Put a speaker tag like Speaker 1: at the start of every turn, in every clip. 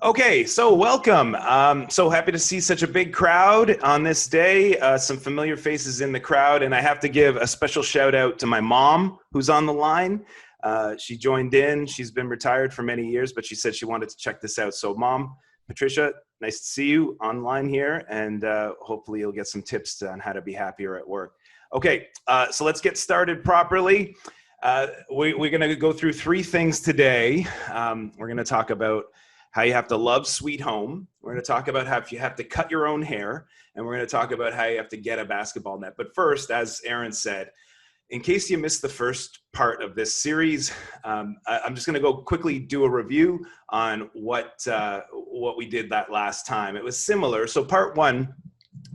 Speaker 1: Okay, so welcome. So happy to see such a big crowd on this day. Some familiar faces in the crowd, and I have to give a special shout out to my mom who's on the line. She joined in. She's been retired for many years, but she said she wanted to check this out. So, Mom, Patricia, nice to see you online here, and hopefully you'll get some tips on how to be happier at work. Okay, so let's get started properly. We're going to go through three things today. We're going to talk about how you have to love Sweet Home. We're going to talk about how if you have to cut your own hair, and we're going to talk about how you have to get a basketball net. But first, as Aaron said, in case you missed the first part of this series, I'm just going to go quickly do a review on what we did that last time. It was similar. So part one,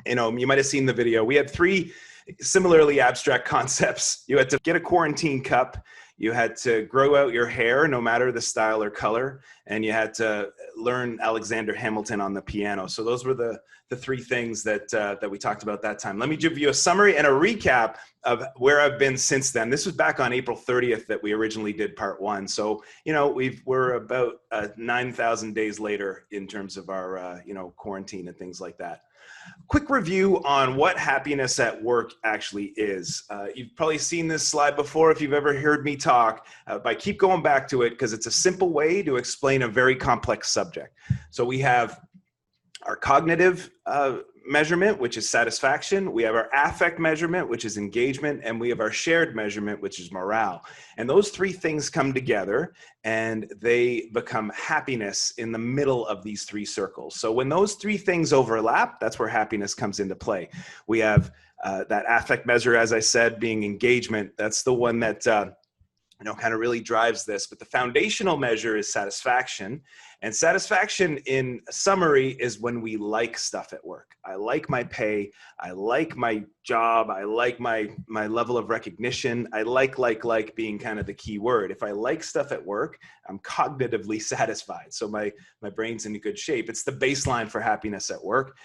Speaker 1: you might have seen the video. We had three similarly abstract concepts. You had to get a quarantine cup. You had to grow out your hair, no matter the style or color, and you had to learn Alexander Hamilton on the piano. So those were the three things that we talked about that time. Let me give you a summary and a recap of where I've been since then. This was back on April 30th that we originally did part one. So, we're about 9,000 days later in terms of our, quarantine and things like that. Quick review on what happiness at work actually is. You've probably seen this slide before if you've ever heard me talk, but I keep going back to it because it's a simple way to explain a very complex subject. So we have our cognitive measurement, which is satisfaction. We have our affect measurement, which is engagement, and we have our shared measurement, which is morale. And those three things come together and they become happiness in the middle of these three circles. So when those three things overlap, that's where happiness comes into play. We have that affect measure, as I said, being engagement. That's the one that kind of really drives this. But the foundational measure is satisfaction. And satisfaction, in summary, is when we like stuff at work. I like my pay. I like my job. I like my level of recognition. I like being kind of the key word. If I like stuff at work, I'm cognitively satisfied. So my brain's in good shape. It's the baseline for happiness at work.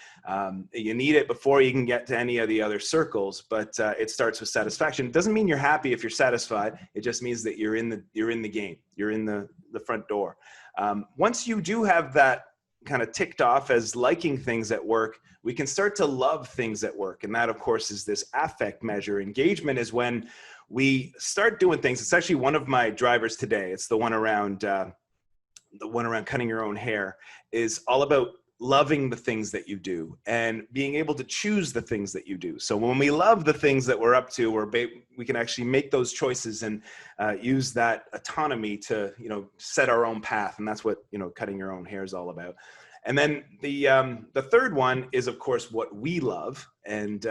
Speaker 1: You need it before you can get to any of the other circles, but it starts with satisfaction. It doesn't mean you're happy if you're satisfied. It just means that you're in the game. You're in the front door. Once you do have that kind of ticked off as liking things at work, we can start to love things at work. And that, of course, is this affect measure. Engagement is when we start doing things. It's actually one of my drivers today. It's the one around cutting your own hair. Is all about loving the things that you do and being able to choose the things that you do. So when we love the things that we're up to, we can actually make those choices and use that autonomy to, set our own path. And that's what, cutting your own hair is all about. And then the third one is, of course, what we love. And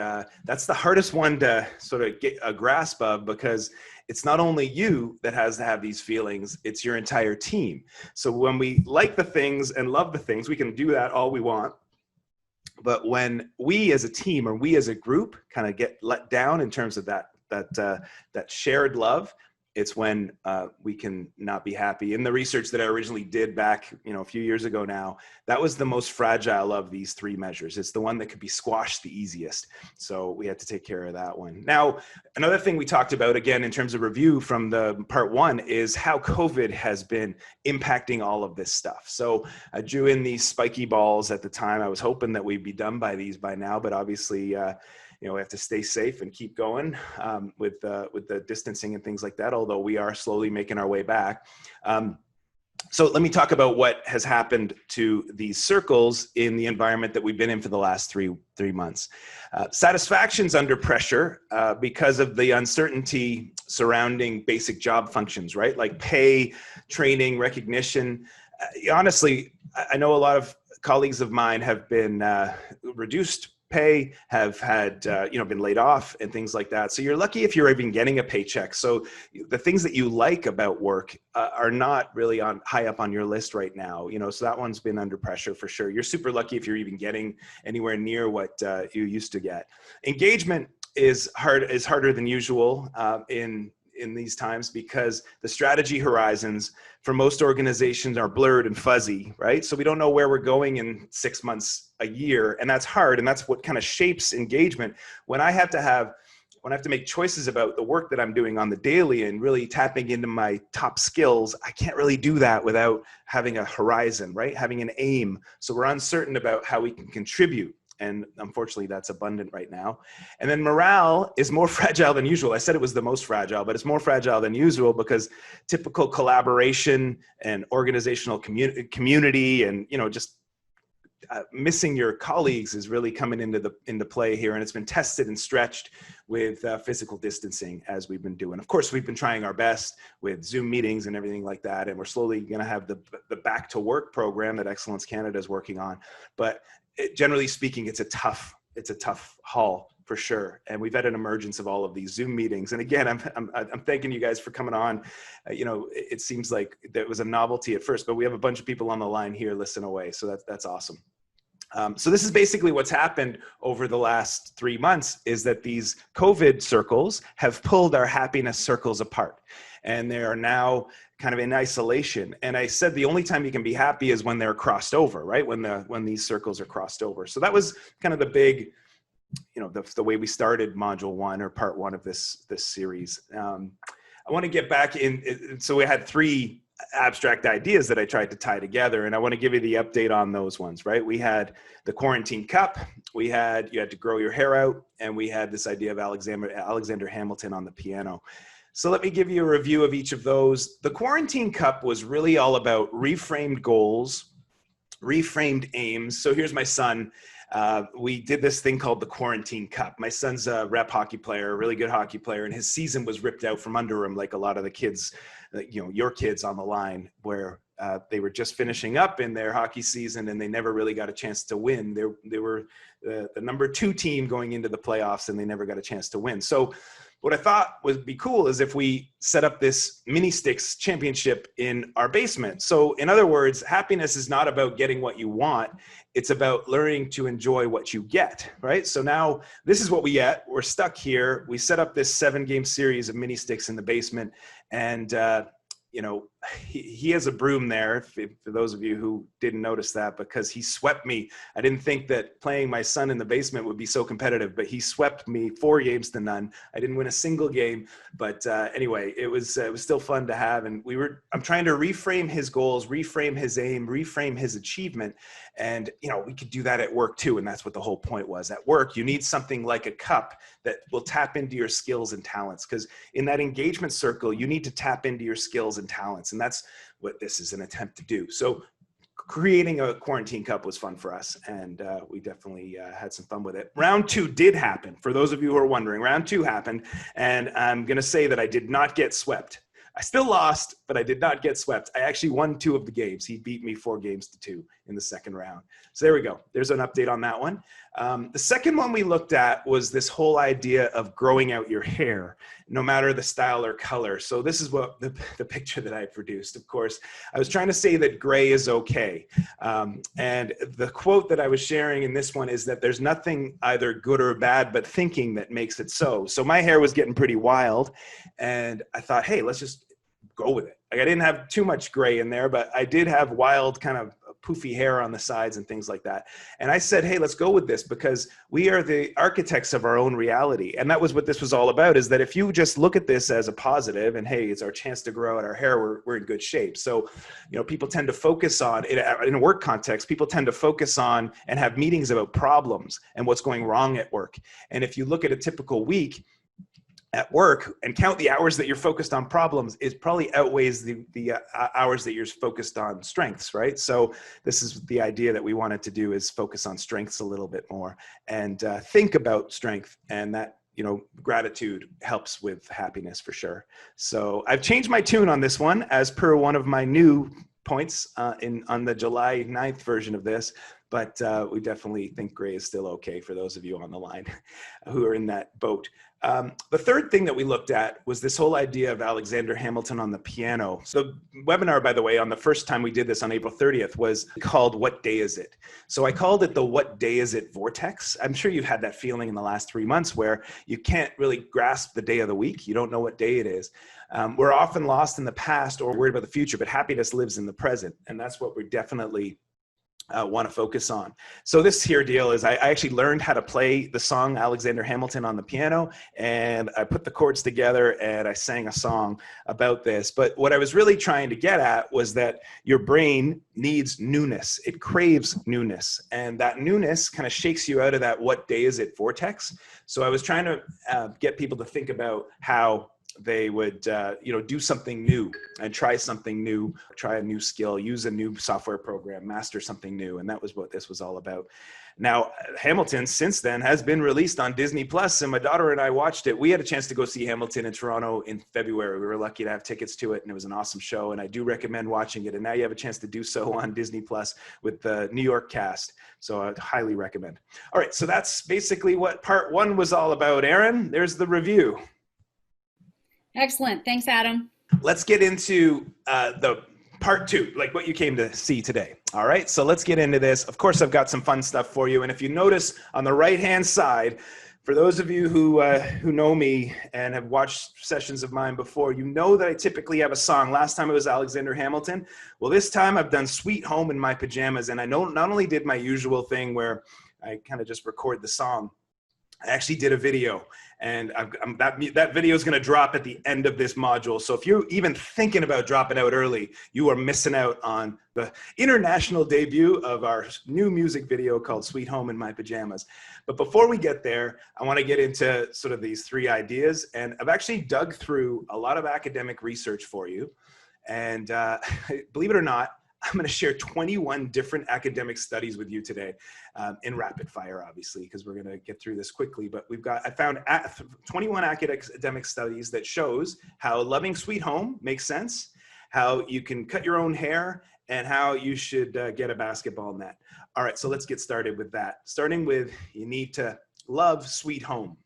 Speaker 1: that's the hardest one to sort of get a grasp of, because it's not only you that has to have these feelings, it's your entire team. So when we like the things and love the things, we can do that all we want. But when we as a team or we as a group kind of get let down in terms of that shared love, it's when we can not be happy. In the research that I originally did back, a few years ago now, that was the most fragile of these three measures. It's the one that could be squashed the easiest. So we had to take care of that one. Now, another thing we talked about, again, in terms of review from the part one, is how COVID has been impacting all of this stuff. So I drew in these spiky balls at the time. I was hoping that we'd be done by these by now, but obviously, we have to stay safe and keep going with the distancing and things like that, although we are slowly making our way back. So let me talk about what has happened to these circles in the environment that we've been in for the last three months. Satisfaction's under pressure because of the uncertainty surrounding basic job functions, right? Like pay, training, recognition. Honestly, I know a lot of colleagues of mine have been reduced pay, have had, been laid off and things like that. So you're lucky if you're even getting a paycheck. So the things that you like about work are not really high up on your list right now. So that one's been under pressure for sure. You're super lucky if you're even getting anywhere near what you used to get. Engagement is harder than usual in these times, because the strategy horizons for most organizations are blurred and fuzzy, right? So we don't know where we're going in 6 months, a year, and that's hard. And that's what kind of shapes engagement. When when I have to make choices about the work that I'm doing on the daily and really tapping into my top skills, I can't really do that without having a horizon, right? Having an aim. So we're uncertain about how we can contribute. And unfortunately, that's abundant right now. And then morale is more fragile than usual. I said it was the most fragile, but it's more fragile than usual because typical collaboration and organizational community and, just missing your colleagues is really coming into play here. And it's been tested and stretched with physical distancing as we've been doing. Of course, we've been trying our best with Zoom meetings and everything like that. And we're slowly going to have the back to work program that Excellence Canada is working on. But generally speaking, it's a tough haul for sure. And we've had an emergence of all of these Zoom meetings. And again, I'm thanking you guys for coming on. It seems like that was a novelty at first, but we have a bunch of people on the line here listening away. So that's awesome. So this is basically what's happened over the last 3 months is that these COVID circles have pulled our happiness circles apart. And they are now kind of in isolation. And I said the only time you can be happy is when they're crossed over, right? When these circles are crossed over. So that was kind of the big, the way we started module 1 or part 1 of this series. I want to get back in. So we had 3 abstract ideas that I tried to tie together, and I want to give you the update on those ones, right? We had the quarantine cup, you had to grow your hair out, and we had this idea of Alexander Hamilton on the piano. So let me give you a review of each of those. The quarantine cup was really all about reframed goals, reframed aims. So here's my son. We did this thing called the quarantine cup. My son's a rep hockey player, a really good hockey player, and his season was ripped out from under him like a lot of the kids, your kids on the line, where they were just finishing up in their hockey season and they never really got a chance to win. They were the number 2 team going into the playoffs and they never got a chance to win. So what I thought would be cool is if we set up this mini sticks championship in our basement. So in other words, happiness is not about getting what you want. It's about learning to enjoy what you get, right? So now this is what we get. We're stuck here. We set up this 7-game series of mini sticks in the basement. And, he has a broom there, for those of you who didn't notice that, because he swept me. I didn't think that playing my son in the basement would be so competitive, but he swept me 4 games to none. I didn't win a single game, but anyway, it was still fun to have. And I'm trying to reframe his goals, reframe his aim, reframe his achievement. And, we could do that at work too. And that's what the whole point was. At work, you need something like a cup that will tap into your skills and talents. Because in that engagement circle, you need to tap into your skills and talents. And that's what this is an attempt to do. So creating a quarantine cup was fun for us. And we definitely had some fun with it. Round 2 did happen. For those of you who are wondering, round 2 happened. And I'm going to say that I did not get swept. I still lost, but I did not get swept. I actually won 2 of the games. He beat me 4 games to 2 in the second round. So there we go. There's an update on that one. The second one we looked at was this whole idea of growing out your hair, no matter the style or color. So this is what the picture that I produced. Of course, I was trying to say that gray is okay. And the quote that I was sharing in this one is that there's nothing either good or bad, but thinking that makes it so. So my hair was getting pretty wild. And I thought, hey, let's just go with it. Like I didn't have too much gray in there, but I did have wild kind of poofy hair on the sides and things like that. And I said, hey, let's go with this because we are the architects of our own reality. And that was what this was all about, is that if you just look at this as a positive and hey, it's our chance to grow out our hair, we're in good shape. So, people tend to focus on, in a work context, people tend to focus on and have meetings about problems and what's going wrong at work. And if you look at a typical week, at work and count the hours that you're focused on problems, it probably outweighs the hours that you're focused on strengths, right? So this is the idea that we wanted to do, is focus on strengths a little bit more and think about strength, and that, gratitude helps with happiness for sure. So I've changed my tune on this one as per one of my new points on the July 9th version of this. But we definitely think gray is still okay for those of you on the line who are in that boat. The third thing that we looked at was this whole idea of Alexander Hamilton on the piano. So the webinar, by the way, on the first time we did this on April 30th was called What Day Is It? So I called it the What Day Is It vortex. I'm sure you've had that feeling in the last 3 months where you can't really grasp the day of the week. You don't know what day it is. We're often lost in the past or worried about the future, but happiness lives in the present. And that's what we're definitely want to focus on. So this here deal is I actually learned how to play the song Alexander Hamilton on the piano, and I put the chords together and I sang a song about this. But what I was really trying to get at was that your brain needs newness. It craves newness, and that newness kind of shakes you out of that what day is it vortex. So I was trying to get people to think about how they would do something new and try something new, try a new skill, use a new software program, master something new. And that was what this was all about. Now, Hamilton since then has been released on Disney Plus, and my daughter and I watched it. We had a chance to go see Hamilton in Toronto in February. We were lucky to have tickets to it, and it was an awesome show, and I do recommend watching it. And now you have a chance to do so on Disney Plus with the New York cast. So I'd highly recommend. All right, so that's basically what part one was all about. Aaron, there's the review.
Speaker 2: Excellent. Thanks, Adam.
Speaker 1: Let's get into the part two, like what you came to see today. All right, so let's get into this. Of course, I've got some fun stuff for you. And if you notice on the right-hand side, for those of you who know me and have watched sessions of mine before, you know that I typically have a song. Last time it was Alexander Hamilton. Well, this time I've done Sweet Home in My Pajamas. And I know not only did my usual thing where I kind of just record the song, I actually did a video, and that video is going to drop at the end of this module. So if you're even thinking about dropping out early, you are missing out on the international debut of our new music video called Sweet Home in My Pajamas. But before we get there, I want to get into sort of these three ideas. And I've actually dug through a lot of academic research for you. And believe it or not, I'm going to share 21 different academic studies with you today in rapid fire, obviously, because we're going to get through this quickly. But I found 21 academic studies that shows how loving Sweet Home makes sense, how you can cut your own hair, and how you should get a basketball net. All right, so let's get started with that. Starting with, you need to love Sweet Home.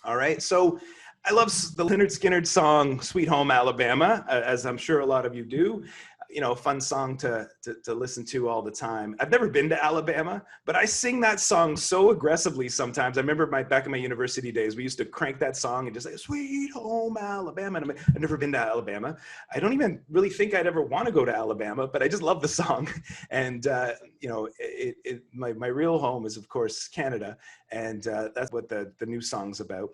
Speaker 1: All right, so I love the Lynyrd Skynyrd song, Sweet Home Alabama, as I'm sure a lot of you do. You know, a fun song to listen to all the time. I've never been to Alabama, but I sing that song so aggressively sometimes. I remember back in my university days, we used to crank that song and just say, Sweet Home Alabama. And I've never been to Alabama. I don't even really think I'd ever want to go to Alabama, but I just love the song. And, my real home is, of course, Canada. And that's what the new song's about.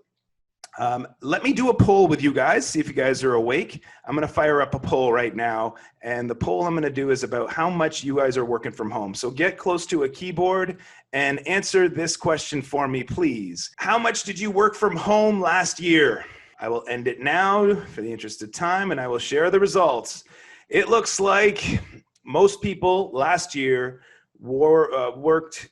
Speaker 1: Let me do a poll with you guys, see if you guys are awake. I'm going to fire up a poll right now, and the poll I'm going to do is about how much you guys are working from home. So get close to a keyboard and answer this question for me, please. How much did you work from home last year? I will end it now for the interest of time, and I will share the results. It looks like most people last year worked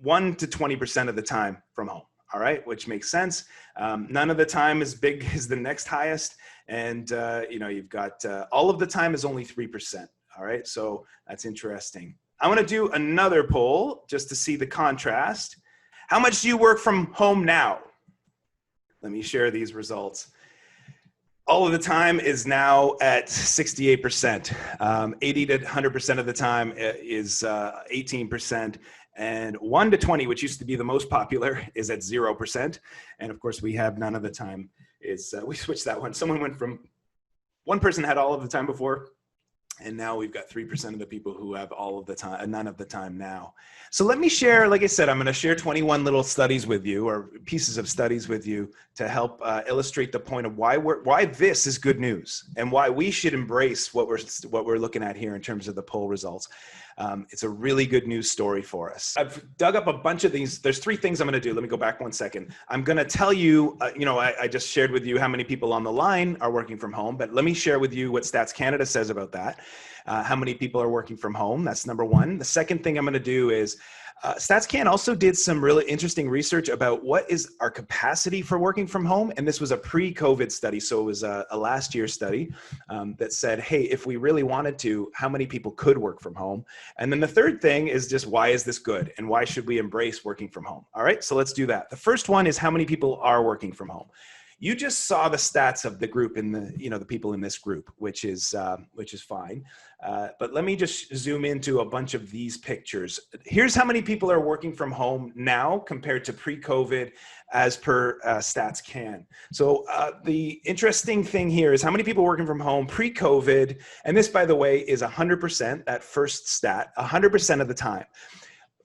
Speaker 1: 1 to 20% of the time from home. All right, which makes sense. None of the time as big as the next highest. And, you've got all of the time is only 3%. All right, so that's interesting. I'm going to do another poll just to see the contrast. How much do you work from home now? Let me share these results. All of the time is now at 68%. 80 to 100% of the time is 18%. And 1 to 20, which used to be the most popular, is at 0%. And of course, we have none of the time. We switched that one. Someone went from, one person had all of the time before, and now we've got 3% of the people who have all of the time, none of the time now. So let me share, like I said, I'm going to share 21 little studies with you, or pieces of studies with you, to help illustrate the point of why this is good news and why we should embrace what we're looking at here in terms of the poll results. It's a really good news story for us. I've dug up a bunch of these. There's 3 things I'm going to do. Let me go back 1 second. I'm going to tell you, I just shared with you how many people on the line are working from home, but let me share with you what Stats Canada says about that. How many people are working from home? That's number 1. The second thing I'm going to do is StatsCan also did some really interesting research about what is our capacity for working from home. And this was a pre-COVID study. So it was a last year study that said, hey, if we really wanted to, how many people could work from home? And then the third thing is just, why is this good? And why should we embrace working from home? All right, so let's do that. The first one is how many people are working from home. You just saw the stats of the group in the, the people in this group, which is fine. But let me just zoom into a bunch of these pictures. Here's how many people are working from home now compared to pre-COVID as per Stats Can. So the interesting thing here is how many people working from home pre-COVID, and this, by the way, is 100%, that first stat, 100% of the time.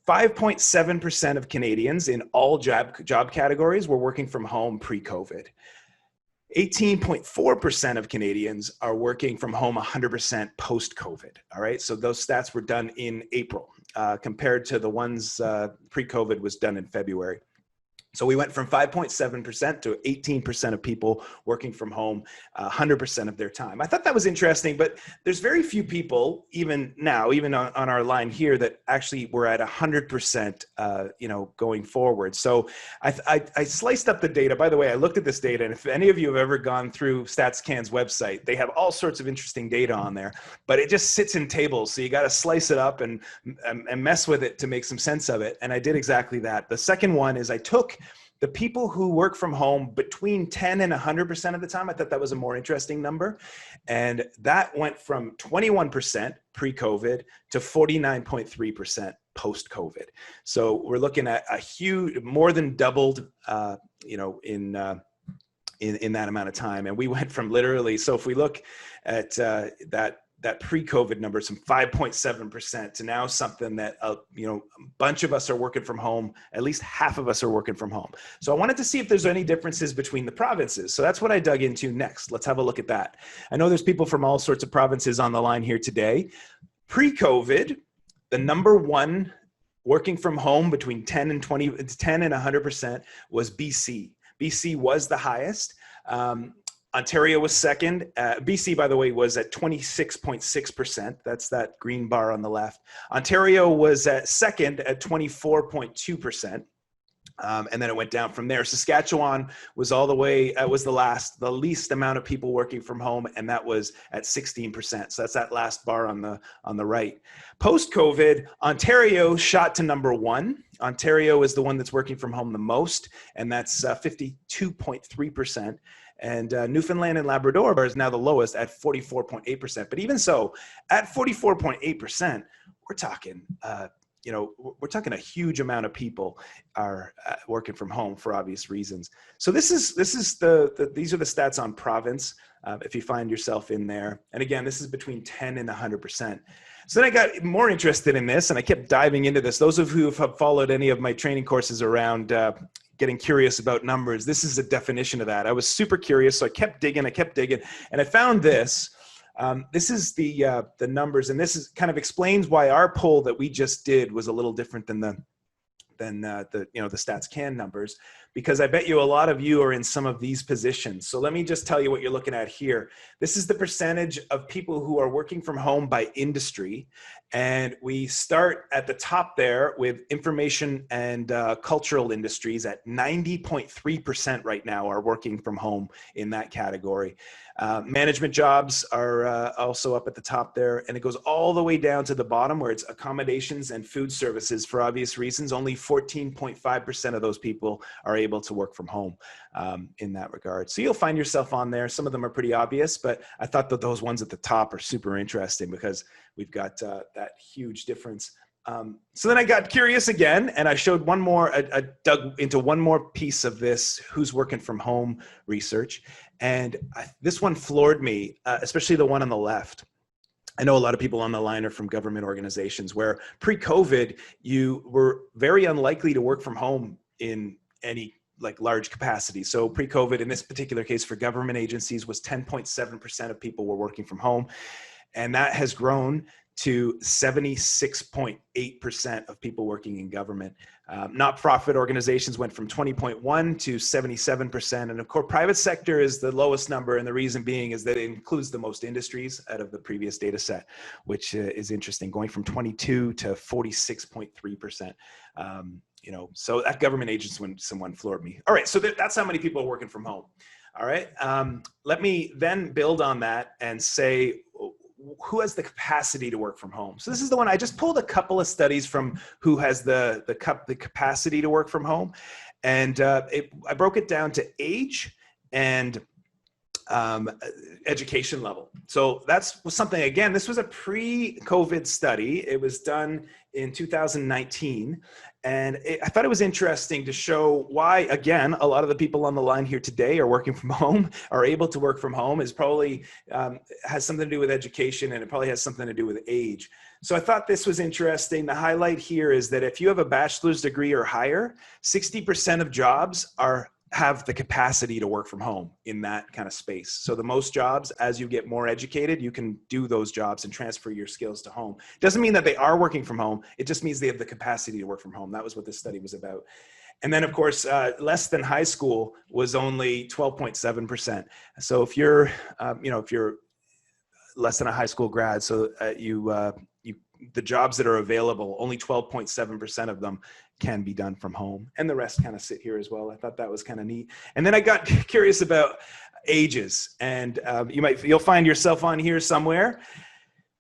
Speaker 1: 5.7% of Canadians in all job categories were working from home pre-COVID. 18.4% of Canadians are working from home 100% post-COVID. All right, so those stats were done in April compared to the ones pre-COVID was done in February. So we went from 5.7% to 18% of people working from home 100% of their time. I thought that was interesting, but there's very few people, even now, even on our line here, that actually were at 100%, going forward. So I sliced up the data. By the way, I looked at this data, and if any of you have ever gone through StatsCan's website, they have all sorts of interesting data on there, but it just sits in tables. So you got to slice it up and mess with it to make some sense of it. And I did exactly that. The second one is I took the people who work from home between 10 and 100% of the time. I thought that was a more interesting number. And that went from 21% pre-COVID to 49.3% post-COVID. So we're looking at a huge, more than doubled, in that amount of time. And we went from literally, so if we look at that pre-COVID number, some 5.7% to now something that, a bunch of us are working from home, at least half of us are working from home. So I wanted to see if there's any differences between the provinces. So that's what I dug into next. Let's have a look at that. I know there's people from all sorts of provinces on the line here today. Pre-COVID, the number one working from home between 10 and 100% was BC. BC was the highest. Ontario was second. BC, by the way, was at 26.6%. That's that green bar on the left. Ontario was at second at 24.2%. And then it went down from there. Saskatchewan was all the way, was the least amount of people working from home, and that was at 16%. So that's that last bar on the right. Post-COVID, Ontario shot to number one. Ontario is the one that's working from home the most, and that's 52.3%. And Newfoundland and Labrador is now the lowest at 44.8%. But even so, at 44.8%, we're talking, we're talking a huge amount of people are working from home for obvious reasons. So these are the stats on province, if you find yourself in there. And again, this is between 10 and 100%. So then I got more interested in this, and I kept diving into this. Those of you who have followed any of my training courses around getting curious about numbers, this is a definition of that. I was super curious, so I kept digging, and I found this. This is the numbers, and this is kind of explains why our poll that we just did was a little different than the Stats Can numbers, because I bet you a lot of you are in some of these positions. So let me just tell you what you're looking at here. This is the percentage of people who are working from home by industry. And we start at the top there with information and cultural industries at 90.3% right now are working from home in that category. Management jobs are also up at the top there, and it goes all the way down to the bottom where it's accommodations and food services. For obvious reasons, only 14.5% of those people are able to work from home in that regard. So you'll find yourself on there. Some of them are pretty obvious, but I thought that those ones at the top are super interesting because we've got that huge difference. So then I got curious again, and I showed one more, I dug into one more piece of this who's working from home research. And this one floored me, especially the one on the left. I know a lot of people on the line are from government organizations where pre-COVID, you were very unlikely to work from home in any large capacity. So pre-COVID, in this particular case for government agencies, was 10.7% of people were working from home. And that has grown to 76.8% of people working in government. Not-for-profit organizations went from 20.1 to 77%. And of course, private sector is the lowest number. And the reason being is that it includes the most industries out of the previous data set, which is interesting, going from 22 to 46.3%. So that government agency one floored me. All right, so that's how many people are working from home. All right, let me then build on that and say, who has the capacity to work from home? So this is the one, I just pulled a couple of studies from who has the capacity to work from home. And I broke it down to age and education level. So that's something, again, this was a pre-COVID study. It was done in 2019. And I thought it was interesting to show why, again, a lot of the people on the line here today are working from home, are able to work from home, is probably has something to do with education, and it probably has something to do with age. So I thought this was interesting. The highlight here is that if you have a bachelor's degree or higher, 60% of jobs have the capacity to work from home in that kind of space. So the most jobs, as you get more educated, you can do those jobs and transfer your skills to home. Doesn't mean that they are working from home. It just means they have the capacity to work from home. That was what this study was about. And then, of course, less than high school was only 12.7%. So if you're, if you're less than a high school grad, so the jobs that are available, only 12.7% of them can be done from home, and the rest kind of sit here as well. I thought that was kind of neat. And then I got curious about ages, and you'll find yourself on here somewhere.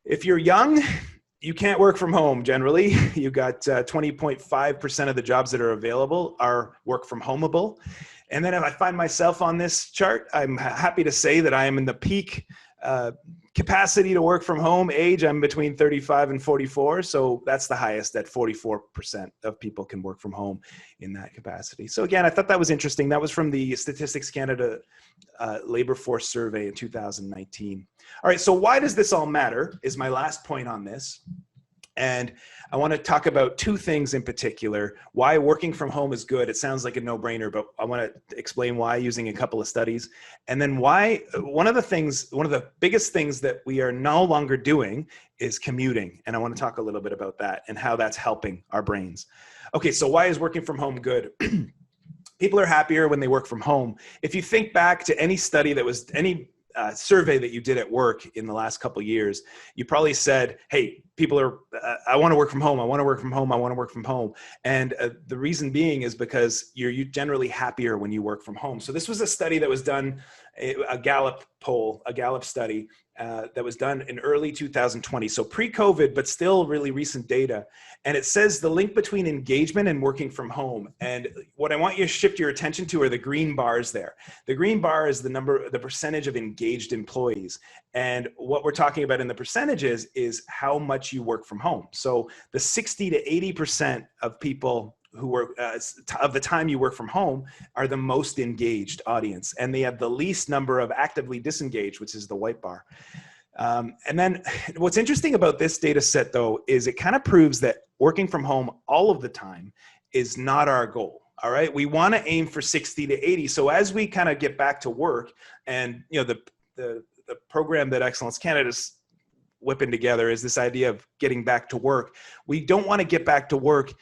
Speaker 1: If you're young, you can't work from home generally. You got 20.5% of the jobs that are available are work from homeable. And then if I find myself on this chart, I'm happy to say that I am in the peak capacity to work from home age. I'm between 35 and 44. So that's the highest, at 44% of people can work from home in that capacity. So again, I thought that was interesting. That was from the Statistics Canada Labor Force Survey in 2019. All right, so why does this all matter is my last point on this. And I want to talk about two things in particular. Why working from home is good. It sounds like a no-brainer, but I want to explain why using a couple of studies. And then why one of the biggest things that we are no longer doing is commuting. And I want to talk a little bit about that and how that's helping our brains. Okay, so why is working from home good? People are happier when they work from home. If you think back to any study that was any survey that you did at work in the last couple of years, you probably said, hey, people are, I want to work from home. I want to work from home. I want to work from home. And the reason being is because you're generally happier when you work from home. So this was a study that was done, a Gallup poll, a Gallup study that was done in early 2020. So pre-COVID, but still really recent data. And it says the link between engagement and working from home. And what I want you to shift your attention to are the green bars there. The green bar is the percentage of engaged employees. And what we're talking about in the percentages is how much you work from home. So the 60 to 80% of people who work of the time you work from home are the most engaged audience, and they have the least number of actively disengaged, which is the white bar. And then what's interesting about this data set, though, is it kind of proves that working from home all of the time is not our goal. All right, we want to aim for 60 to 80. So as we kind of get back to work, and the program that Excellence Canada's whipping together is this idea of getting back to work. We don't want to get back to work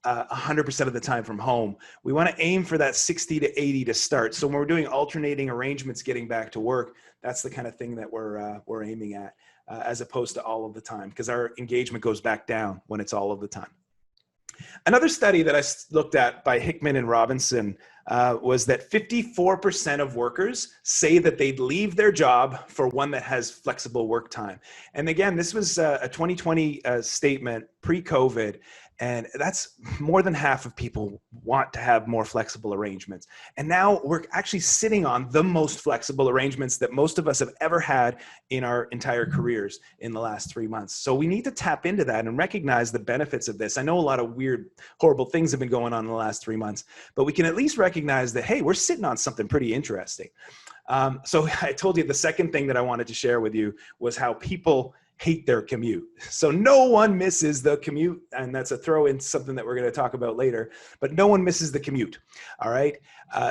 Speaker 1: 100% of the time from home. We want to aim for that 60 to 80 to start. So when we're doing alternating arrangements, getting back to work, that's the kind of thing that we're aiming at, as opposed to all of the time, because our engagement goes back down when it's all of the time. Another study that I looked at by Hickman and Robinson was that 54% of workers say that they'd leave their job for one that has flexible work time. And again, this was a 2020 statement pre-COVID. And that's more than half of people want to have more flexible arrangements. And now we're actually sitting on the most flexible arrangements that most of us have ever had in our entire careers in the last 3 months. So we need to tap into that and recognize the benefits of this. I know a lot of weird, horrible things have been going on in the last 3 months, but we can at least recognize that, hey, we're sitting on something pretty interesting. So I told you the second thing that I wanted to share with you was how people hate their commute. So no one misses the commute, and that's a throw in something that we're going to talk about later, but no one misses the commute. All right.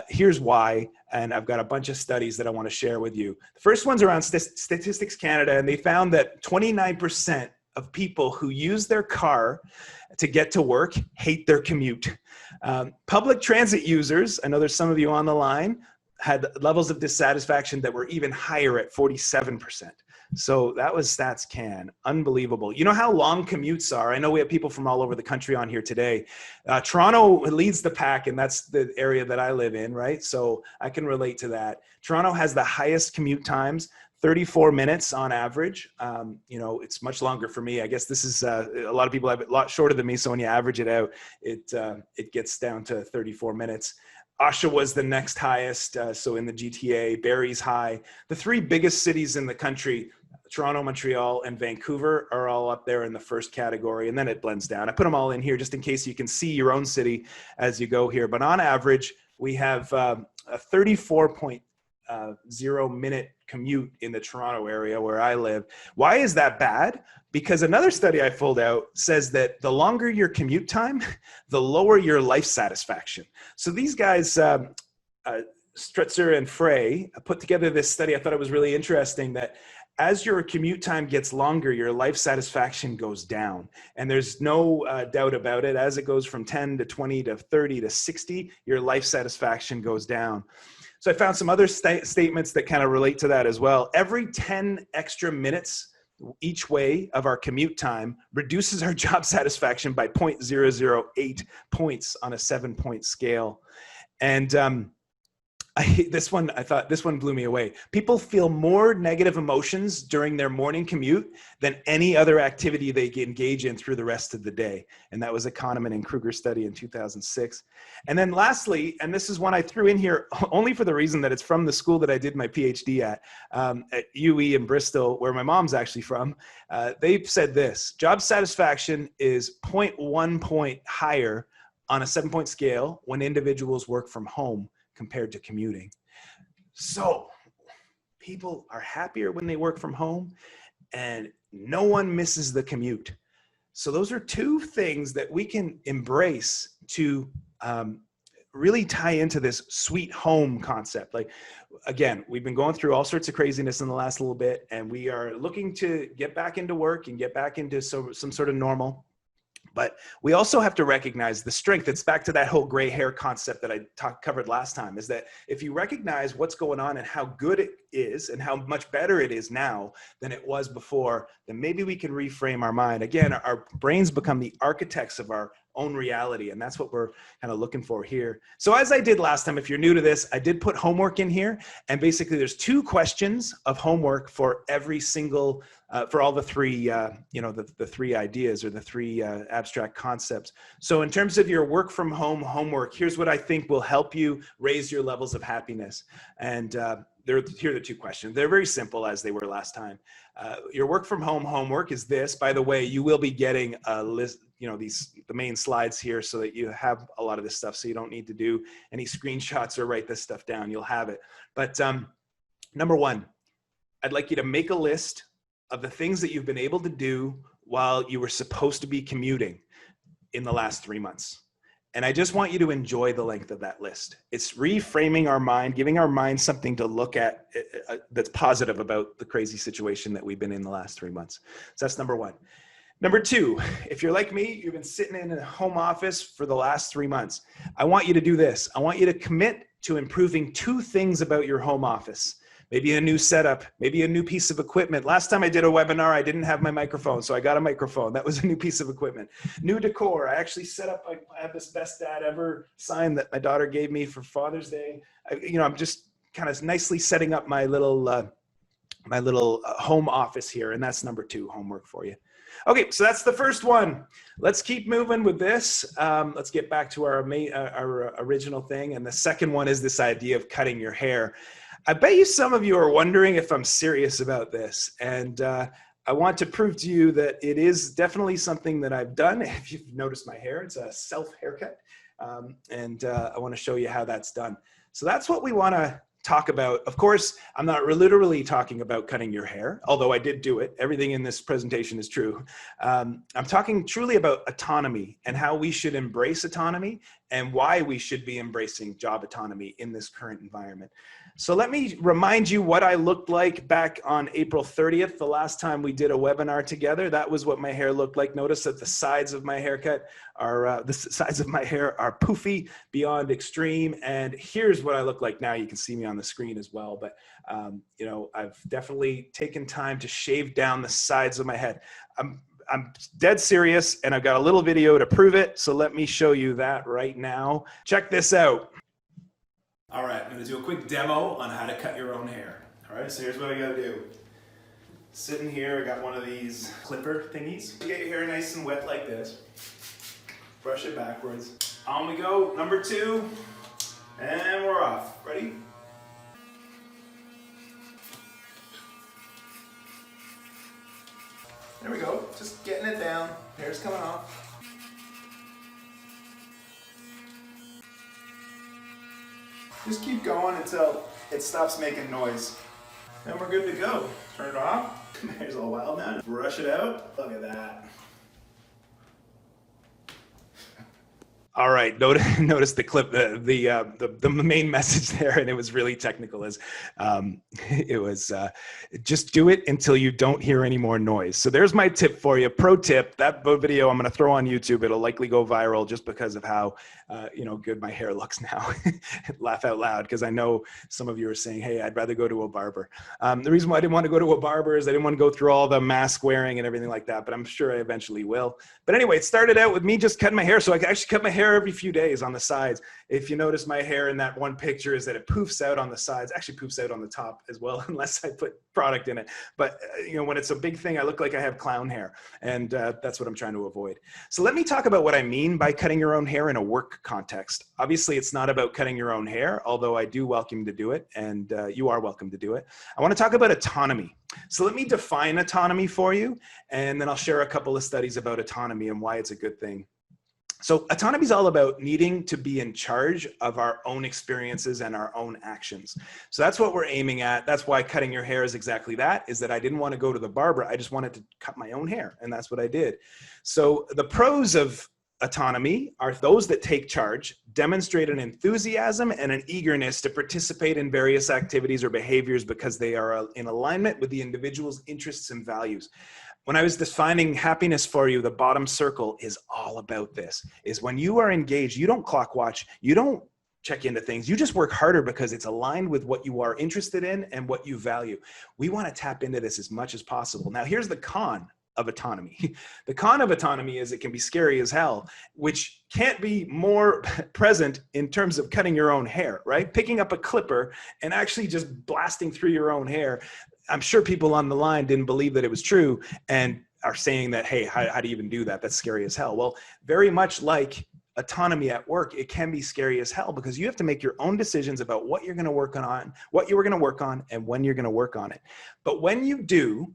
Speaker 1: Here's why. And I've got a bunch of studies that I want to share with you. The first one's around Statistics Canada, and they found that 29% of people who use their car to get to work hate their commute. Public transit users, I know there's some of you on the line, had levels of dissatisfaction that were even higher at 47%. So that was Stats Can. Unbelievable. You know how long commutes are? I know we have people from all over the country on here today. Toronto leads the pack, and that's the area that I live in, right? So I can relate to that. Toronto has the highest commute times, 34 minutes on average. It's much longer for me. I guess this is a lot of people have it a lot shorter than me. So when you average it out, it gets down to 34 minutes. Oshawa's the next highest, so in the GTA, Barrie's high. The three biggest cities in the country, Toronto, Montreal, and Vancouver, are all up there in the first category, and then it blends down. I put them all in here just in case you can see your own city as you go here. But on average, we have a 34.0-minute commute in the Toronto area where I live. Why is that bad? Because another study I pulled out says that the longer your commute time, the lower your life satisfaction. So these guys, Stretzer and Frey, put together this study. I thought it was really interesting that as your commute time gets longer, your life satisfaction goes down. And there's no doubt about it. As it goes from 10 to 20 to 30 to 60, your life satisfaction goes down. So I found some other statements that kind of relate to that as well. Every 10 extra minutes each way of our commute time reduces our job satisfaction by 0.008 points on a 7-point scale. And I thought this one blew me away. People feel more negative emotions during their morning commute than any other activity they engage in through the rest of the day. And that was a Kahneman and Kruger study in 2006. And then lastly, and this is one I threw in here only for the reason that it's from the school that I did my PhD at UE in Bristol, where my mom's actually from. They've said this: job satisfaction is 0.1 point higher on a 7-point scale when individuals work from home compared to commuting. So people are happier when they work from home, and no one misses the commute. So those are two things that we can embrace to really tie into this sweet home concept. Like, again, we've been going through all sorts of craziness in the last little bit, and we are looking to get back into work and get back into some sort of normal. But we also have to recognize the strength. It's back to that whole gray hair concept that I covered last time, is that if you recognize what's going on and how good it is and how much better it is now than it was before, then maybe we can reframe our mind. Again, our brains become the architects of our own reality, and that's what we're kind of looking for here. So as I did last time, if you're new to this, I did put homework in here, and basically there's 2 questions of homework for every single for all the three, the 3 ideas or the 3 abstract concepts. So in terms of your work from home homework, here's what I think will help you raise your levels of happiness. And here are the 2 questions. They're very simple, as they were last time. Your work from home homework is this. By the way, you will be getting a list, the main slides here, so that you have a lot of this stuff, so you don't need to do any screenshots or write this stuff down. You'll have it. But number 1, I'd like you to make a list of the things that you've been able to do while you were supposed to be commuting in the last 3 months. And I just want you to enjoy the length of that list. It's reframing our mind, giving our mind something to look at that's positive about the crazy situation that we've been in the last 3 months. So that's number 1. Number 2, if you're like me, you've been sitting in a home office for the last 3 months. I want you to do this. I want you to commit to improving 2 things about your home office. Maybe a new setup, maybe a new piece of equipment. Last time I did a webinar, I didn't have my microphone, so I got a microphone. That was a new piece of equipment. New decor. I actually set up, I have this Best Dad Ever sign that my daughter gave me for Father's Day. I'm just kind of nicely setting up my little home office here, and that's number 2 homework for you. Okay, so that's the first one. Let's keep moving with this. Let's get back to our original thing. And the second one is this idea of cutting your hair. I bet you some of you are wondering if I'm serious about this. And I want to prove to you that it is definitely something that I've done. If you've noticed my hair, it's a self haircut. And I want to show you how that's done. So that's what we want to talk about. Of course, I'm not literally talking about cutting your hair, although I did do it. Everything in this presentation is true. I'm talking truly about autonomy and how we should embrace autonomy and why we should be embracing job autonomy in this current environment. So let me remind you what I looked like back on April 30th, the last time we did a webinar together. That was what my hair looked like. Notice that the sides of my haircut are, the sides of my hair are poofy beyond extreme. And here's what I look like now. You can see me on the screen as well. But, I've definitely taken time to shave down the sides of my head. I'm dead serious, and I've got a little video to prove it. So let me show you that right now. Check this out. All right, I'm gonna do a quick demo on how to cut your own hair. All right, so here's what I gotta do. Sitting here, I got one of these clipper thingies. You get your hair nice and wet like this. Brush it backwards. On we go. Number 2, And we're off. Ready? There we go. Just getting it down. Hair's coming off. Just keep going until it stops making noise. Then we're good to go. Turn it off. My hair's all wild now. Brush it out. Look at that. All right, notice the clip, the main message there, and it was really technical. It was just do it until you don't hear any more noise. So there's my tip for you. Pro tip: that video I'm going to throw on YouTube. It'll likely go viral just because of how good my hair looks now. Laugh out loud, because I know some of you are saying, "Hey, I'd rather go to a barber." The reason why I didn't want to go to a barber is I didn't want to go through all the mask wearing and everything like that. But I'm sure I eventually will. But anyway, it started out with me just cutting my hair, so I can actually cut my hair every few days on the sides. If you notice, my hair in that one picture is that it poofs out on the sides, actually poofs out on the top as well, unless I put product in it. But when it's a big thing, I look like I have clown hair, and that's what I'm trying to avoid. So let me talk about what I mean by cutting your own hair in a work context. Obviously, it's not about cutting your own hair, although I do welcome you to do it, and you are welcome to do it. I want to talk about autonomy. So let me define autonomy for you, and then I'll share a couple of studies about autonomy and why it's a good thing. So autonomy is all about needing to be in charge of our own experiences and our own actions. So that's what we're aiming at. That's why cutting your hair is exactly that, is that I didn't want to go to the barber. I just wanted to cut my own hair, and that's what I did. So the pros of autonomy are those that take charge, demonstrate an enthusiasm and an eagerness to participate in various activities or behaviors because they are in alignment with the individual's interests and values. When I was defining happiness for you, the bottom circle is all about this, is when you are engaged, you don't clock watch, you don't check into things, you just work harder because it's aligned with what you are interested in and what you value. We want to tap into this as much as possible. Now, here's the con of autonomy. The con of autonomy is it can be scary as hell, which can't be more present in terms of cutting your own hair, right? Picking up a clipper and actually just blasting through your own hair. I'm sure people on the line didn't believe that it was true and are saying that, hey, how do you even do that? That's scary as hell. Well, very much like autonomy at work, it can be scary as hell because you have to make your own decisions about what you're going to work on, what you were going to work on, and when you're going to work on it. But when you do,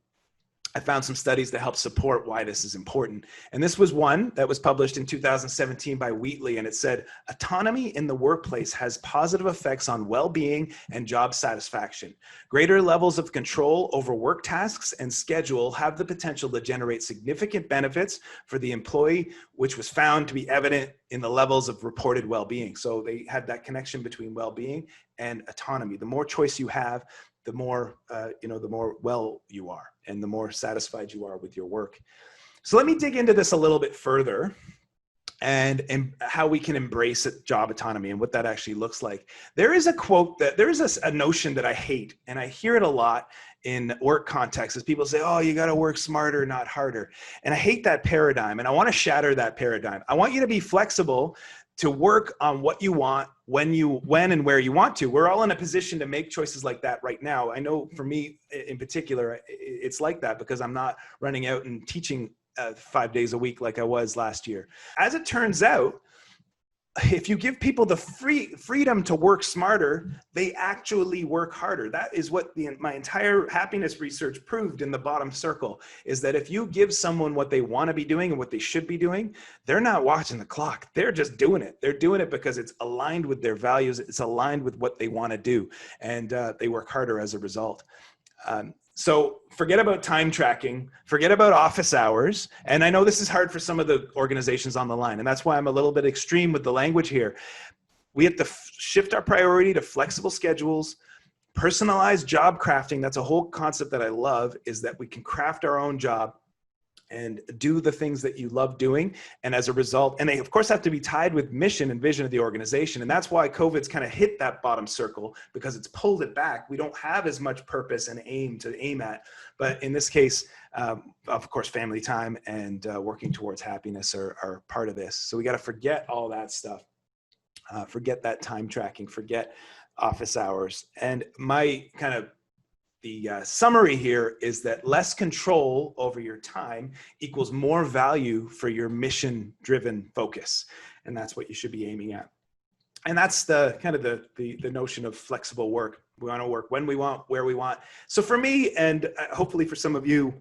Speaker 1: I found some studies to help support why this is important. And this was one that was published in 2017 by Wheatley, and it said, autonomy in the workplace has positive effects on well-being and job satisfaction. Greater levels of control over work tasks and schedule have the potential to generate significant benefits for the employee, which was found to be evident in the levels of reported well-being. So they had that connection between well-being and autonomy. The more choice you have, the more, the more well you are and the more satisfied you are with your work. So let me dig into this a little bit further and how we can embrace job autonomy and what that actually looks like. There is a quote there is a notion that I hate, and I hear it a lot in work contexts, as people say, oh, you got to work smarter, not harder. And I hate that paradigm, and I want to shatter that paradigm. I want you to be flexible to work on what you want, when and where you want to. We're all in a position to make choices like that right now. I know for me in particular, it's like that because I'm not running out and teaching 5 days a week like I was last year. As it turns out, if you give people the freedom to work smarter, they actually work harder. That is what my entire happiness research proved in the bottom circle, is that if you give someone what they want to be doing and what they should be doing, they're not watching the clock. They're just doing it. They're doing it because it's aligned with their values. It's aligned with what they want to do. And they work harder as a result. So forget about time tracking, forget about office hours. And I know this is hard for some of the organizations on the line, and that's why I'm a little bit extreme with the language here. We have to shift our priority to flexible schedules, personalized job crafting. That's a whole concept that I love, is that we can craft our own job and do the things that you love doing. And as a result, and they of course have to be tied with mission and vision of the organization. And that's why COVID's kind of hit that bottom circle, because it's pulled it back. We don't have as much purpose and aim to aim at. But in this case, of course, family time and working towards happiness are part of this. So we got to forget all that stuff. Forget that time tracking, forget office hours. And my kind of the summary here is that less control over your time equals more value for your mission-driven focus. And that's what you should be aiming at. And that's the kind of the notion of flexible work. We want to work when we want, where we want. So for me, and hopefully for some of you,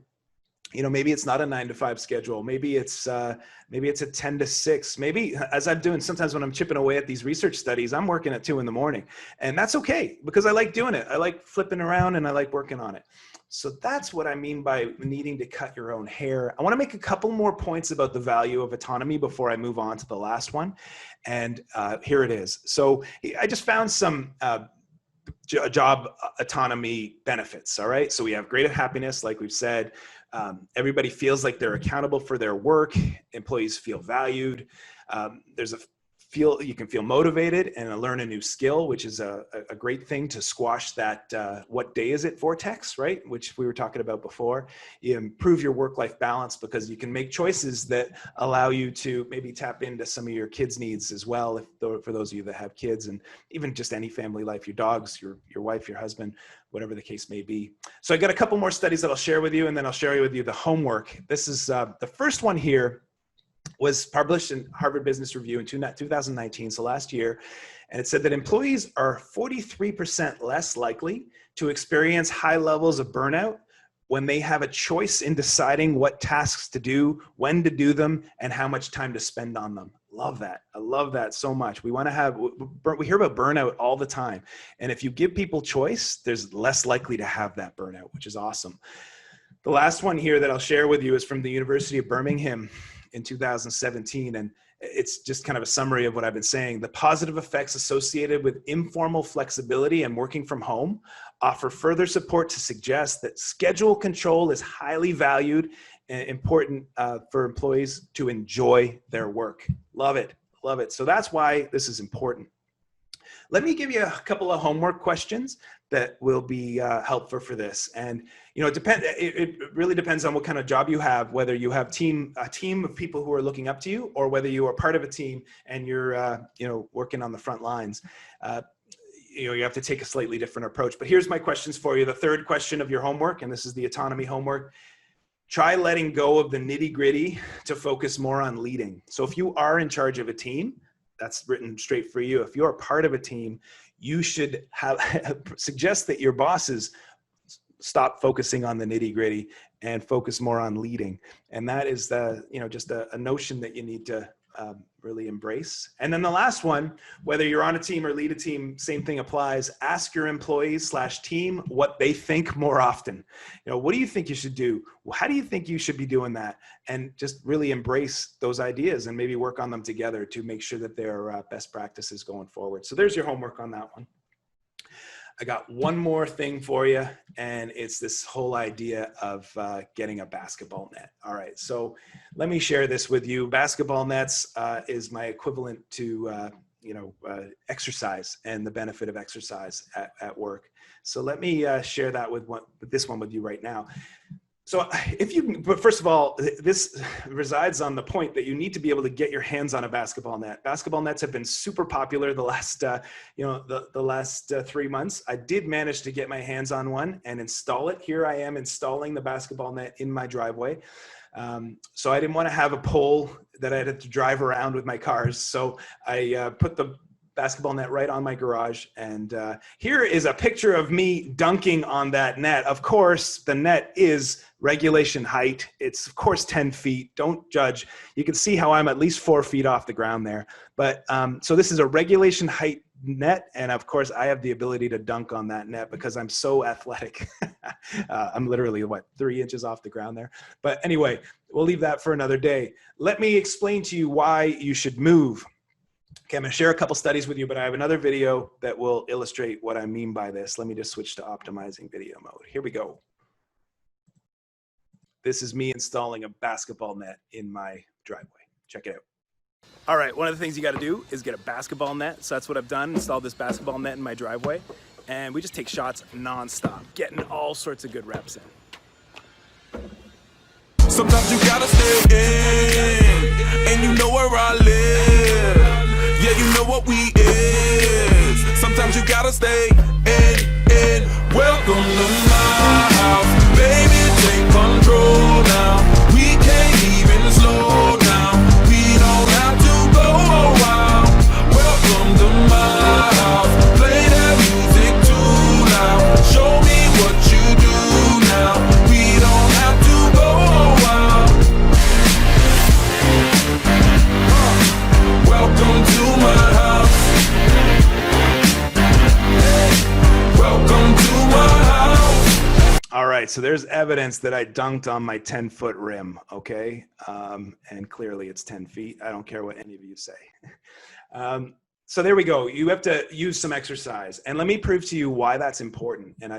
Speaker 1: maybe it's not a 9-to-5 schedule. Maybe it's a 10 to 6. Maybe, as I'm doing sometimes when I'm chipping away at these research studies, I'm working at 2 a.m, and that's okay because I like doing it. I like flipping around and I like working on it. So that's what I mean by needing to cut your own hair. I want to make a couple more points about the value of autonomy before I move on to the last one. And here it is. So I just found some job autonomy benefits. All right. So we have greater happiness, like we've said. Everybody feels like they're accountable for their work. Employees feel valued. You can feel motivated and learn a new skill, which is a great thing to squash that what day is it vortex, right? Which we were talking about before. You improve your work-life balance because you can make choices that allow you to maybe tap into some of your kids' needs as well, for those of you that have kids, and even just any family life, your dogs, your wife, your husband, whatever the case may be. So I got a couple more studies that I'll share with you, and then I'll share with you the homework. This is the first one here. Was published in Harvard Business Review in 2019, so last year, and it said that employees are 43% less likely to experience high levels of burnout when they have a choice in deciding what tasks to do, when to do them, and how much time to spend on them. Love that. I love that so much. We hear about burnout all the time, and if you give people choice, there's less likely to have that burnout, which is awesome. The last one here that I'll share with you is from the University of Birmingham in 2017, and it's just kind of a summary of what I've been saying. The positive effects associated with informal flexibility and working from home offer further support to suggest that schedule control is highly valued and important for employees to enjoy their work. Love it, love it. So that's why this is important. Let me give you a couple of homework questions that will be helpful for this. And it really depends on what kind of job you have, whether you have a team of people who are looking up to you, or whether you are part of a team and you're working on the front lines. You have to take a slightly different approach. But here's my questions for you. The third question of your homework, and this is the autonomy homework. Try letting go of the nitty-gritty to focus more on leading. So if you are in charge of a team, that's written straight for you. If you're a part of a team, you should suggest that your bosses stop focusing on the nitty-gritty and focus more on leading. And that is just a notion that you need to really embrace. And then the last one, whether you're on a team or lead a team, same thing applies. Ask your employees/team what they think more often. What do you think you should do? How do you think you should be doing that? And just really embrace those ideas and maybe work on them together to make sure that they're best practices going forward. So there's your homework on that one. I got one more thing for you, and it's this whole idea of getting a basketball net. All right, so let me share this with you. Basketball nets is my equivalent to exercise and the benefit of exercise at work. So let me share that with this one with you right now. So but first of all, this resides on the point that you need to be able to get your hands on a basketball net. Basketball nets have been super popular the last, the last 3 months. I did manage to get my hands on one and install it. Here I am installing the basketball net in my driveway. So I didn't want to have a pole that I had to drive around with my cars. So I put the basketball net right on my garage. And here is a picture of me dunking on that net. Of course, the net is regulation height. It's of course 10 feet. Don't judge. You can see how I'm at least 4 feet off the ground there. But so this is a regulation height net. And of course, I have the ability to dunk on that net because I'm so athletic. I'm literally, 3 inches off the ground there. But anyway, we'll leave that for another day. Let me explain to you why you should move. Okay, I'm going to share a couple studies with you, but I have another video that will illustrate what I mean by this. Let me just switch to optimizing video mode. Here we go. This is me installing a basketball net in my driveway. Check it out. All right, one of the things you got to do is get a basketball net. So that's what I've done, installed this basketball net in my driveway. And we just take shots nonstop, getting all sorts of good reps in.
Speaker 3: Sometimes you gotta stay in, and you know where I live. Yeah, you know what we is. Sometimes you gotta stay in. Welcome to my house, baby, take control now. We can't even slow down. We don't have to go a while. Welcome to my
Speaker 1: so there's evidence that I dunked on my 10-foot rim, okay? And clearly it's 10 feet. I don't care what any of you say. So there we go. You have to use some exercise. And let me prove to you why that's important. And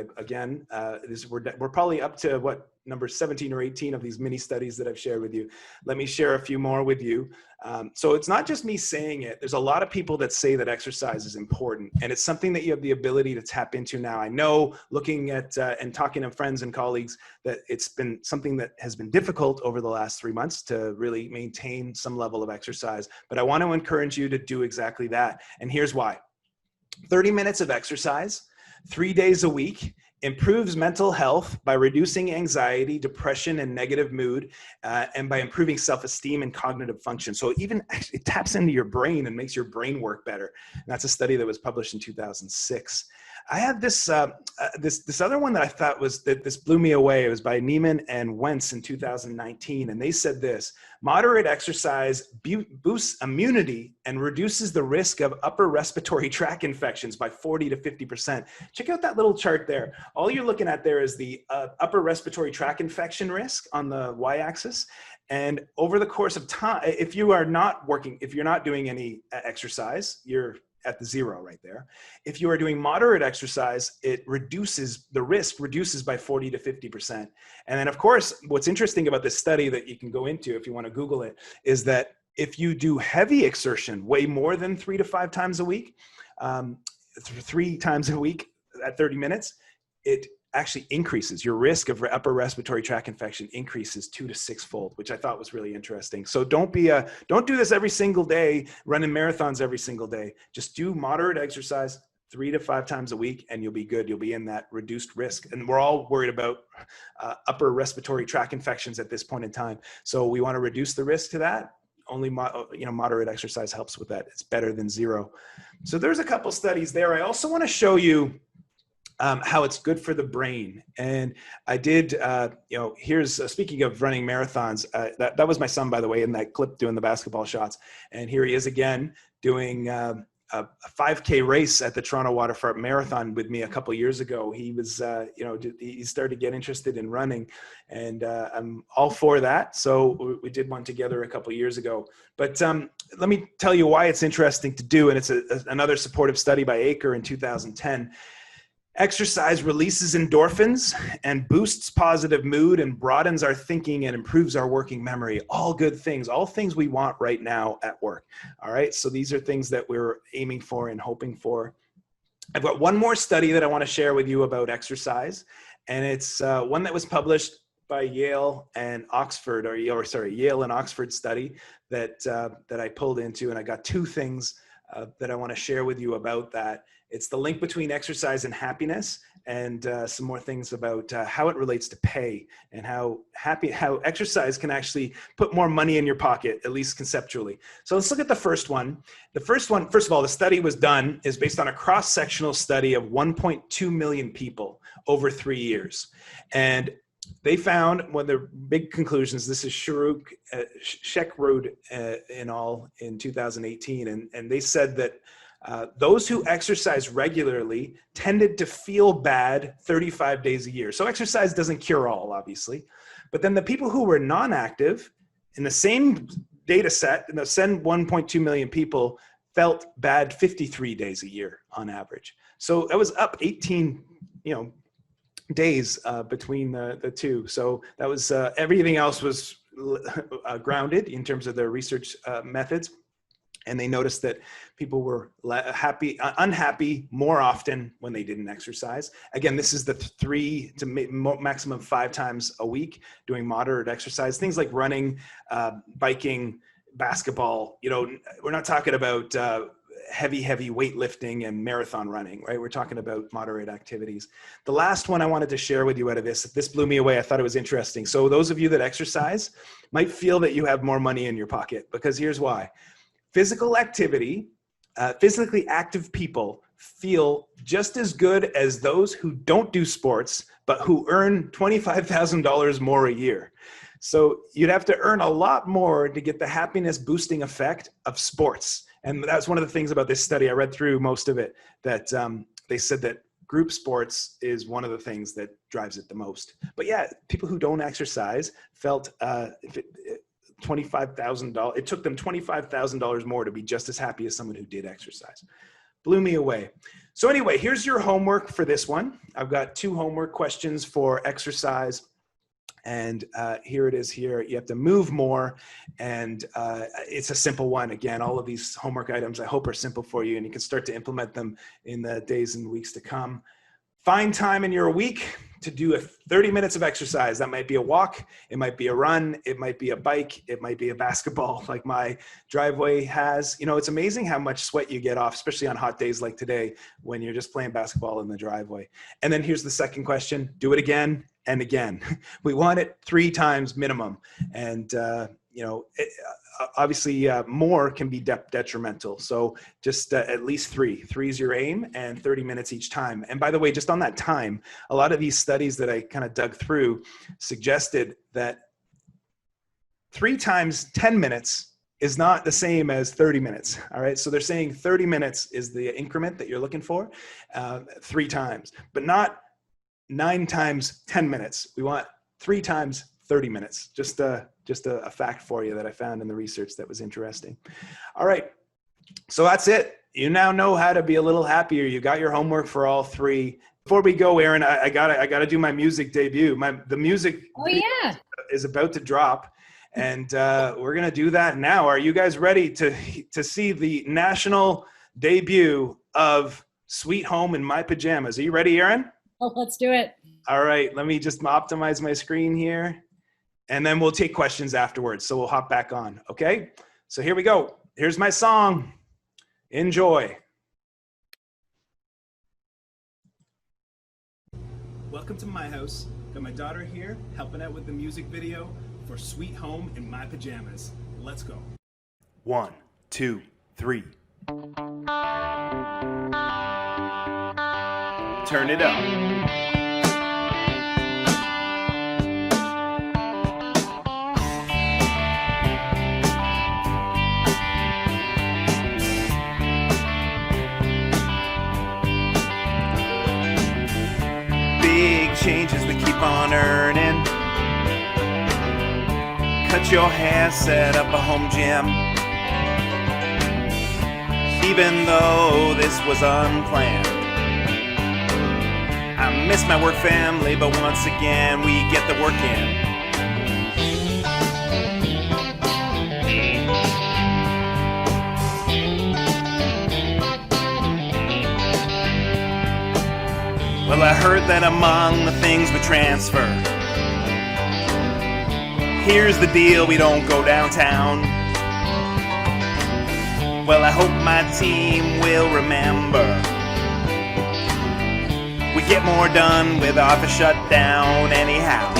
Speaker 1: we're probably up to what, number 17 or 18 of these mini studies that I've shared with you. Let me share a few more with you. So it's not just me saying it. There's a lot of people that say that exercise is important, and it's something that you have the ability to tap into now. I know, looking at and talking to friends and colleagues, that it's been something that has been difficult over the last 3 months to really maintain some level of exercise. But I want to encourage you to do exactly that. And here's why. 30 minutes of exercise, 3 days a week, improves mental health by reducing anxiety, depression, and negative mood, and by improving self-esteem and cognitive function. So it taps into your brain and makes your brain work better. And that's a study that was published in 2006. I have this other one that I thought this blew me away. It was by Neiman and Wentz in 2019. And they said this: moderate exercise boosts immunity and reduces the risk of upper respiratory tract infections by 40 to 50%. Check out that little chart there. All you're looking at there is the upper respiratory tract infection risk on the y-axis. And over the course of time, if you're not doing any exercise, you're at the 0 right there. If you are doing moderate exercise, the risk reduces by 40 to 50%. And then of course, what's interesting about this study that you can go into if you want to Google it, is that if you do heavy exertion, way more than 3 to 5 times a week, 3 times a week at 30 minutes, it actually increases your risk of upper respiratory tract infection, increases 2 to 6-fold, which I thought was really interesting. So don't do this every single day, running marathons every single day. Just do moderate exercise 3 to 5 times a week, and you'll be good. You'll be in that reduced risk. And we're all worried about upper respiratory tract infections at this point in time. So we want to reduce the risk to that. Only moderate exercise helps with that. It's better than 0. So there's a couple studies there. I also want to show you how it's good for the brain. And I did, here's, speaking of running marathons, that was my son, by the way, in that clip doing the basketball shots. And here he is again doing a 5K race at the Toronto Waterfront Marathon with me a couple years ago. He was, he started to get interested in running, and I'm all for that. So we did one together a couple years ago. But let me tell you why it's interesting to do. And it's another supportive study by Aker in 2010. Exercise releases endorphins and boosts positive mood and broadens our thinking and improves our working memory. All good things, all things we want right now at work. All right, so these are things that we're aiming for and hoping for. I've got one more study that I want to share with you about exercise, and it's one that was published by Yale and Oxford, Yale and Oxford study that I pulled into, and I got 2 things that I want to share with you about that. It's the link between exercise and happiness, and some more things about how it relates to pay and how exercise can actually put more money in your pocket, at least conceptually. So let's look at the first one. The first one, first of all, the study is based on a cross-sectional study of 1.2 million people over 3 years. And they found one of the big conclusions. This is Shekrud in all in 2018. And they said that those who exercise regularly tended to feel bad 35 days a year. So exercise doesn't cure all, obviously. But then the people who were non-active in the same data set, in the same 1.2 million people, felt bad 53 days a year on average. So that was up 18, days between the two. So that was everything else was grounded in terms of their research methods. And they noticed that people were unhappy more often when they didn't exercise. Again, this is the 3 to maximum 5 times a week doing moderate exercise. Things like running, biking, basketball. We're not talking about heavy weightlifting and marathon running, right? We're talking about moderate activities. The last one I wanted to share with you out of this blew me away. I thought it was interesting. So those of you that exercise might feel that you have more money in your pocket, because here's why. Physical activity, physically active people feel just as good as those who don't do sports, but who earn $25,000 more a year. So you'd have to earn a lot more to get the happiness boosting effect of sports. And that's one of the things about this study. I read through most of it, that they said that group sports is one of the things that drives it the most. But yeah, people who don't exercise felt $25,000. It took them $25,000 more to be just as happy as someone who did exercise. Blew me away. So anyway, here's your homework for this one. I've got 2 homework questions for exercise. And here it is here. You have to move more. And it's a simple one. Again, all of these homework items I hope are simple for you, and you can start to implement them in the days and weeks to come. Find time in your week to do 30 minutes of exercise. That might be a walk, it might be a run, it might be a bike, it might be a basketball like my driveway has. You know, it's amazing how much sweat you get off, especially on hot days like today when you're just playing basketball in the driveway. And then here's the second question, do it again and again. We want it 3 times minimum. And you know, obviously more can be detrimental. So just at least 3. 3 is your aim, and 30 minutes each time. And by the way, just on that time, a lot of these studies that I kind of dug through suggested that 3 times 10 minutes is not the same as 30 minutes. All right. So they're saying 30 minutes is the increment that you're looking for 3 times, but not 9 times 10 minutes. We want 3 times 30 minutes. Just a fact for you that I found in the research that was interesting. All right, so that's it. You now know how to be a little happier. You got your homework for all 3. Before we go, Aaron, I gotta do my music debut. The music is about to drop, and we're gonna do that now. Are you guys ready to see the national debut of Sweet Home in My Pajamas? Are you ready, Aaron?
Speaker 2: Oh, let's do it.
Speaker 1: All right, let me just optimize my screen here. And then we'll take questions afterwards. So we'll hop back on, okay? So here we go. Here's my song. Enjoy. Welcome to my house. Got my daughter here helping out with the music video for Sweet Home in My Pajamas. Let's go. 1, 2, 3. Turn it up. Changes we keep on earning. Cut your hair, set up a home gym. Even though this was unplanned, I miss my work family, but once again we get the work in. Well, I heard that among the things we transfer, here's the deal, we don't go downtown. Well, I hope my team will remember, we get more done with office shut down anyhow.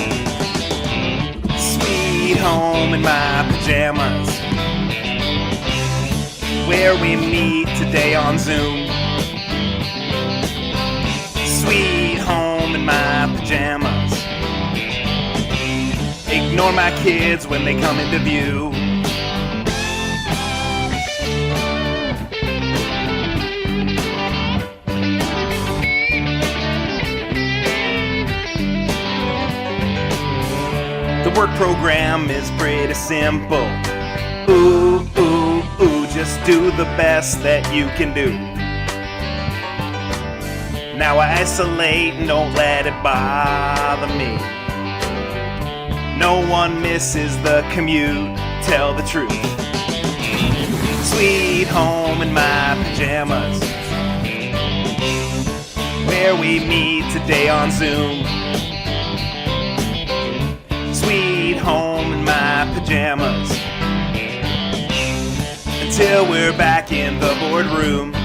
Speaker 1: Sweet home in my pajamas, where we meet today on Zoom. Sweet home in my pajamas, ignore my kids when they come into view. The work program is pretty simple. Ooh, ooh, ooh, just do the best that you can do. Now I isolate and don't let it bother me. No one misses the commute, tell the truth. Sweet home in my pajamas, where we meet today on Zoom. Sweet home in my pajamas, until we're back in the boardroom.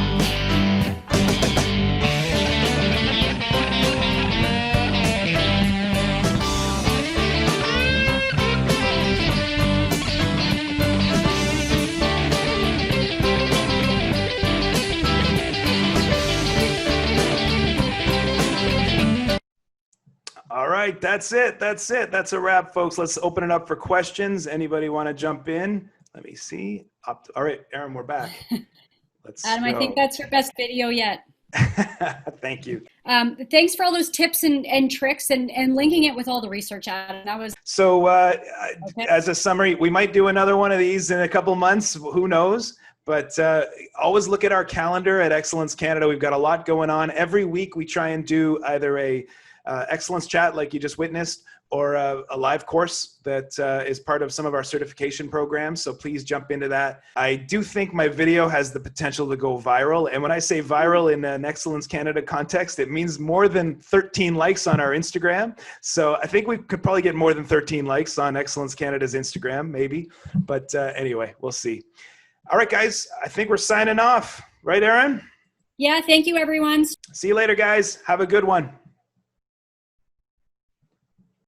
Speaker 1: All right, that's it. That's it. That's a wrap, folks. Let's open it up for questions. Anybody want to jump in? Let me see. All right, Aaron, we're back. Let's
Speaker 2: Adam,
Speaker 1: go.
Speaker 2: I think that's your best video yet.
Speaker 1: Thank you.
Speaker 2: Thanks for all those tips and tricks and linking it with all the research, Adam. That was
Speaker 1: So
Speaker 2: okay.
Speaker 1: as a summary, we might do another one of these in a couple months. Who knows? But always look at our calendar at Excellence Canada. We've got a lot going on. Every week we try and do either a excellence chat like you just witnessed, or a live course that is part of some of our certification programs. So please jump into that. I do think my video has the potential to go viral. And when I say viral in an Excellence Canada context, it means more than 13 likes on our Instagram. So I think we could probably get more than 13 likes on Excellence Canada's Instagram, maybe. But anyway, we'll see. All right, guys, I think we're signing off. Right, Erin?
Speaker 2: Yeah, thank you, everyone.
Speaker 1: See you later, guys. Have a good one.